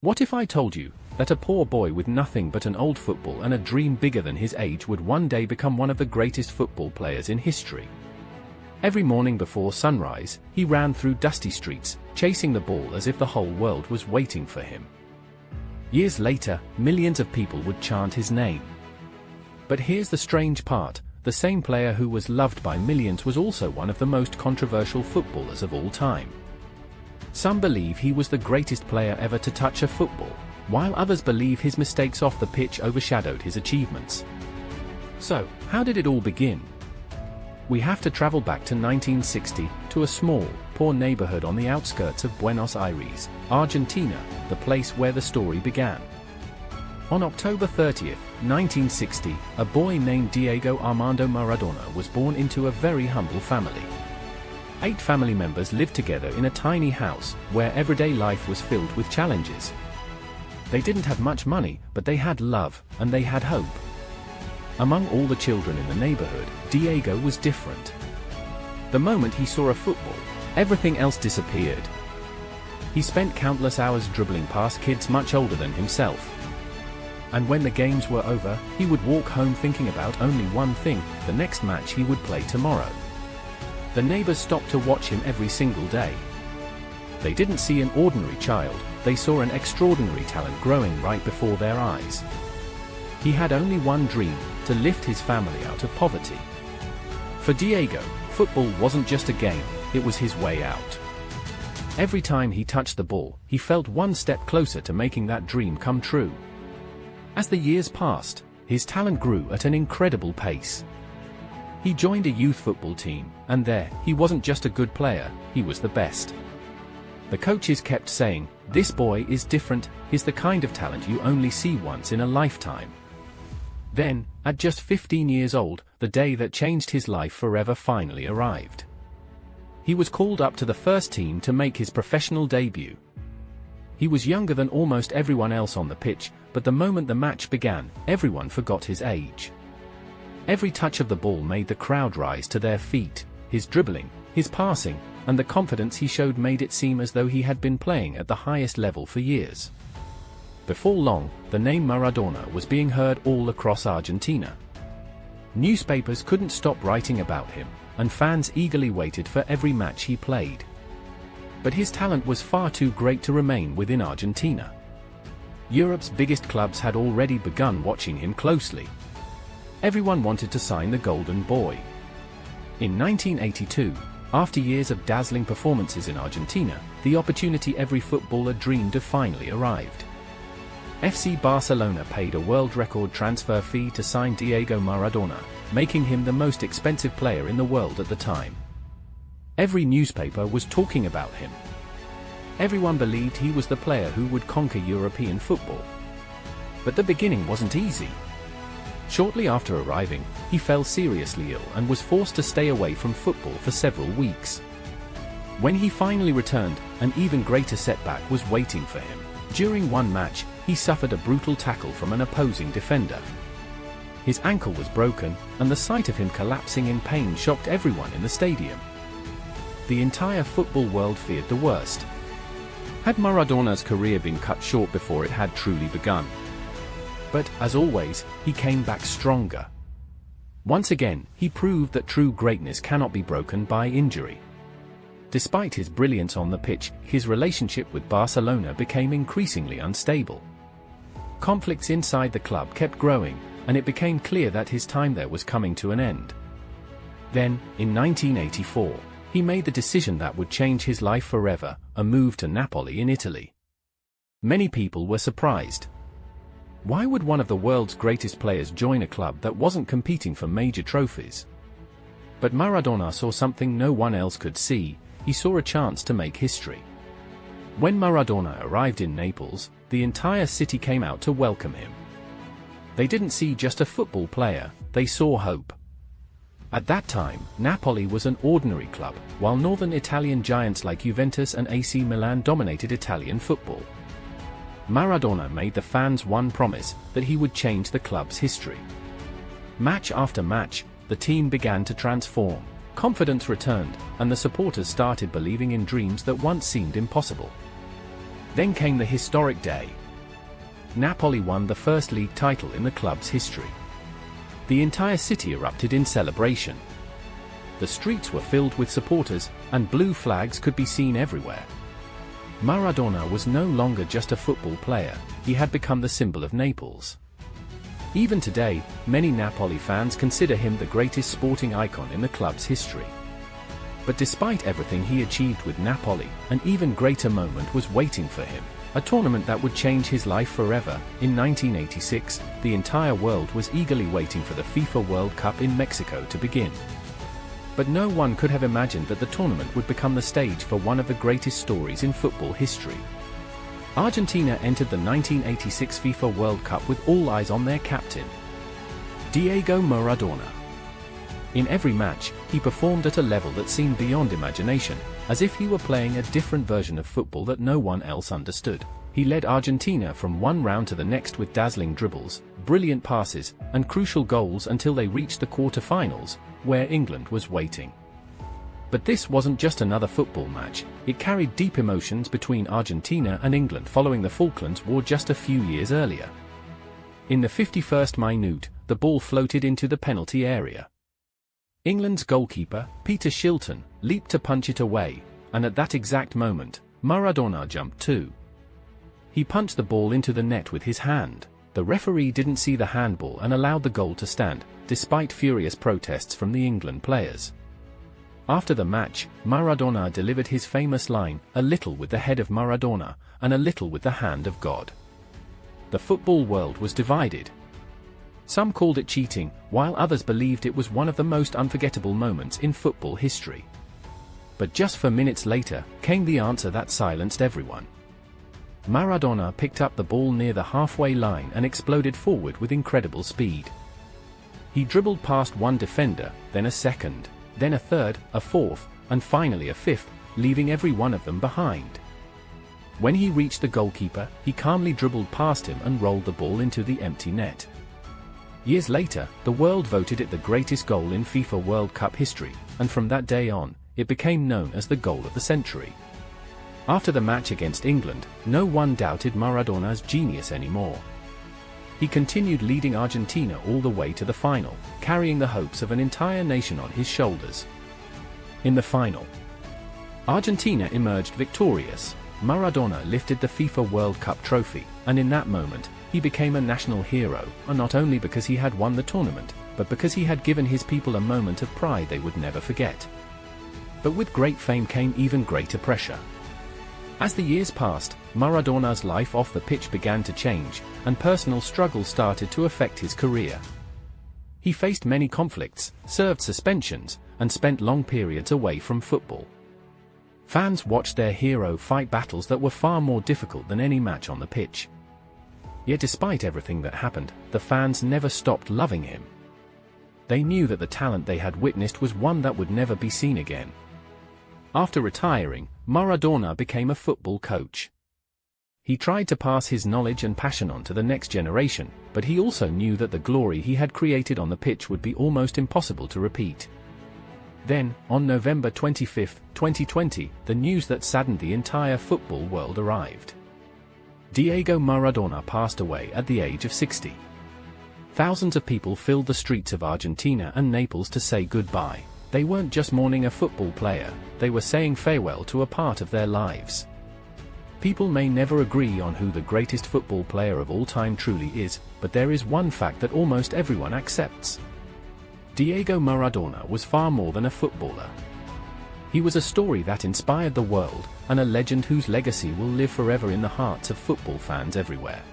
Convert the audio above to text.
What if I told you that a poor boy with nothing but an old football and a dream bigger than his age would one day become one of the greatest football players in history? Every morning before sunrise, he ran through dusty streets, chasing the ball as if the whole world was waiting for him. Years later, millions of people would chant his name. But here's the strange part: the same player who was loved by millions was also one of the most controversial footballers of all time. Some believe he was the greatest player ever to touch a football, while others believe his mistakes off the pitch overshadowed his achievements. So, how did it all begin? We have to travel back to 1960, to a small, poor neighborhood on the outskirts of Buenos Aires, Argentina, the place where the story began. On October 30, 1960, a boy named Diego Armando Maradona was born into a very humble family. 8 family members lived together in a tiny house, where everyday life was filled with challenges. They didn't have much money, but they had love, and they had hope. Among all the children in the neighborhood, Diego was different. The moment he saw a football, everything else disappeared. He spent countless hours dribbling past kids much older than himself. And when the games were over, he would walk home thinking about only one thing: the next match he would play tomorrow. The neighbors stopped to watch him every single day. They didn't see an ordinary child, they saw an extraordinary talent growing right before their eyes. He had only one dream: to lift his family out of poverty. For Diego, football wasn't just a game, it was his way out. Every time he touched the ball, he felt one step closer to making that dream come true. As the years passed, his talent grew at an incredible pace. He joined a youth football team, and there, he wasn't just a good player, he was the best. The coaches kept saying, "This boy is different, he's the kind of talent you only see once in a lifetime." Then, at just 15 years old, the day that changed his life forever finally arrived. He was called up to the first team to make his professional debut. He was younger than almost everyone else on the pitch, but the moment the match began, everyone forgot his age. Every touch of the ball made the crowd rise to their feet. His dribbling, his passing, and the confidence he showed made it seem as though he had been playing at the highest level for years. Before long, the name Maradona was being heard all across Argentina. Newspapers couldn't stop writing about him, and fans eagerly waited for every match he played. But his talent was far too great to remain within Argentina. Europe's biggest clubs had already begun watching him closely. Everyone wanted to sign the Golden Boy. In 1982, after years of dazzling performances in Argentina, the opportunity every footballer dreamed of finally arrived. FC Barcelona paid a world record transfer fee to sign Diego Maradona, making him the most expensive player in the world at the time. Every newspaper was talking about him. Everyone believed he was the player who would conquer European football. But the beginning wasn't easy. Shortly after arriving, he fell seriously ill and was forced to stay away from football for several weeks. When he finally returned, an even greater setback was waiting for him. During one match, he suffered a brutal tackle from an opposing defender. His ankle was broken, and the sight of him collapsing in pain shocked everyone in the stadium. The entire football world feared the worst. Had Maradona's career been cut short before it had truly begun? But, as always, he came back stronger. Once again, he proved that true greatness cannot be broken by injury. Despite his brilliance on the pitch, his relationship with Barcelona became increasingly unstable. Conflicts inside the club kept growing, and it became clear that his time there was coming to an end. Then, in 1984, he made the decision that would change his life forever: a move to Napoli in Italy. Many people were surprised. Why would one of the world's greatest players join a club that wasn't competing for major trophies? But Maradona saw something no one else could see. He saw a chance to make history. When Maradona arrived in Naples, the entire city came out to welcome him. They didn't see just a football player, they saw hope. At that time, Napoli was an ordinary club, while northern Italian giants like Juventus and AC Milan dominated Italian football. Maradona made the fans one promise: that he would change the club's history. Match after match, the team began to transform. Confidence returned, and the supporters started believing in dreams that once seemed impossible. Then came the historic day. Napoli won the first league title in the club's history. The entire city erupted in celebration. The streets were filled with supporters, and blue flags could be seen everywhere. Maradona was no longer just a football player, he had become the symbol of Naples. Even today, many Napoli fans consider him the greatest sporting icon in the club's history. But despite everything he achieved with Napoli, an even greater moment was waiting for him, a tournament that would change his life forever. In 1986, the entire world was eagerly waiting for the FIFA World Cup in Mexico to begin. But no one could have imagined that the tournament would become the stage for one of the greatest stories in football history. Argentina entered the 1986 FIFA World Cup with all eyes on their captain, Diego Maradona. In every match, he performed at a level that seemed beyond imagination, as if he were playing a different version of football that no one else understood. He led Argentina from one round to the next with dazzling dribbles, brilliant passes, and crucial goals until they reached the quarter-finals, where England was waiting. But this wasn't just another football match, it carried deep emotions between Argentina and England following the Falklands War just a few years earlier. In the 51st minute, the ball floated into the penalty area. England's goalkeeper, Peter Shilton, leaped to punch it away, and at that exact moment, Maradona jumped too. He punched the ball into the net with his hand. The referee didn't see the handball and allowed the goal to stand, despite furious protests from the England players. After the match, Maradona delivered his famous line, "A little with the head of Maradona, and a little with the hand of God." The football world was divided. Some called it cheating, while others believed it was one of the most unforgettable moments in football history. But just 4 minutes later, came the answer that silenced everyone. Maradona picked up the ball near the halfway line and exploded forward with incredible speed. He dribbled past one defender, then a second, then a third, a fourth, and finally a fifth, leaving every one of them behind. When he reached the goalkeeper, he calmly dribbled past him and rolled the ball into the empty net. Years later, the world voted it the greatest goal in FIFA World Cup history, and from that day on, it became known as the goal of the century. After the match against England, no one doubted Maradona's genius anymore. He continued leading Argentina all the way to the final, carrying the hopes of an entire nation on his shoulders. In the final, Argentina emerged victorious. Maradona lifted the FIFA World Cup trophy, and in that moment, he became a national hero, and not only because he had won the tournament, but because he had given his people a moment of pride they would never forget. But with great fame came even greater pressure. As the years passed, Maradona's life off the pitch began to change, and personal struggles started to affect his career. He faced many conflicts, served suspensions, and spent long periods away from football. Fans watched their hero fight battles that were far more difficult than any match on the pitch. Yet despite everything that happened, the fans never stopped loving him. They knew that the talent they had witnessed was one that would never be seen again. After retiring, Maradona became a football coach. He tried to pass his knowledge and passion on to the next generation, but he also knew that the glory he had created on the pitch would be almost impossible to repeat. Then, on November 25, 2020, the news that saddened the entire football world arrived. Diego Maradona passed away at the age of 60. Thousands of people filled the streets of Argentina and Naples to say goodbye. They weren't just mourning a football player, they were saying farewell to a part of their lives. People may never agree on who the greatest football player of all time truly is, but there is one fact that almost everyone accepts. Diego Maradona was far more than a footballer. He was a story that inspired the world, and a legend whose legacy will live forever in the hearts of football fans everywhere.